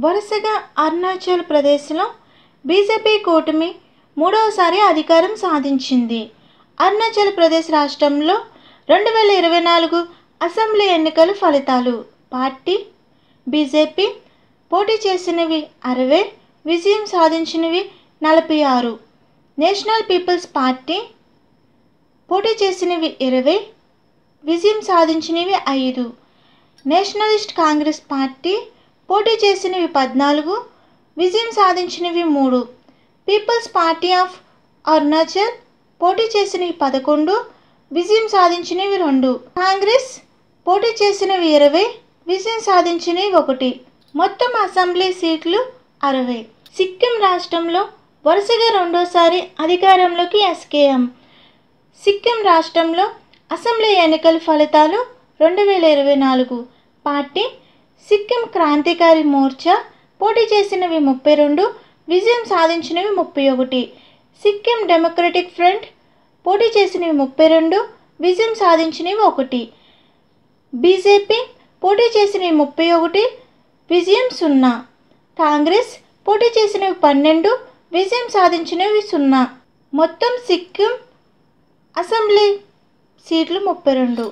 వరుసగా అరుణాచల్ ప్రదేశ్లో బీజేపీ కూటమి మూడవసారి అధికారం సాధించింది. అరుణాచల్ ప్రదేశ్ రాష్ట్రంలో 2024 అసెంబ్లీ ఎన్నికల ఫలితాలు. పార్టీ బీజేపీ పోటీ చేసినవి 60, విజయం సాధించినవి 46. నేషనల్ పీపుల్స్ పార్టీ పోటీ చేసినవి 20, విజయం సాధించినవి 5. నేషనలిస్ట్ కాంగ్రెస్ పార్టీ పోటీ చేసినవి 14, విజయం సాధించినవి 3. పీపుల్స్ పార్టీ ఆఫ్ అరుణాచల్ పోటీ చేసినవి 11, విజయం సాధించినవి 2. కాంగ్రెస్ పోటీ చేసినవి 20, విజయం సాధించినవి 1. మొత్తం అసెంబ్లీ సీట్లు 60. సిక్కిం రాష్ట్రంలో వరుసగా రెండోసారి అధికారంలోకి ఎస్కేఎం. సిక్కిం రాష్ట్రంలో అసెంబ్లీ ఎన్నికల ఫలితాలు 2024. పార్టీ సిక్కిం క్రాంతికారి మోర్చా పోటీ చేసినవి 32, విజయం సాధించినవి 31. సిక్కిం డెమోక్రటిక్ ఫ్రంట్ పోటీ చేసినవి 32, విజయం సాధించినవి 1. బీజేపీ పోటీ చేసినవి 31, విజయం 0. కాంగ్రెస్ పోటీ చేసినవి 12, విజయం సాధించినవి 0. మొత్తం సిక్కిం అసెంబ్లీ సీట్లు 32.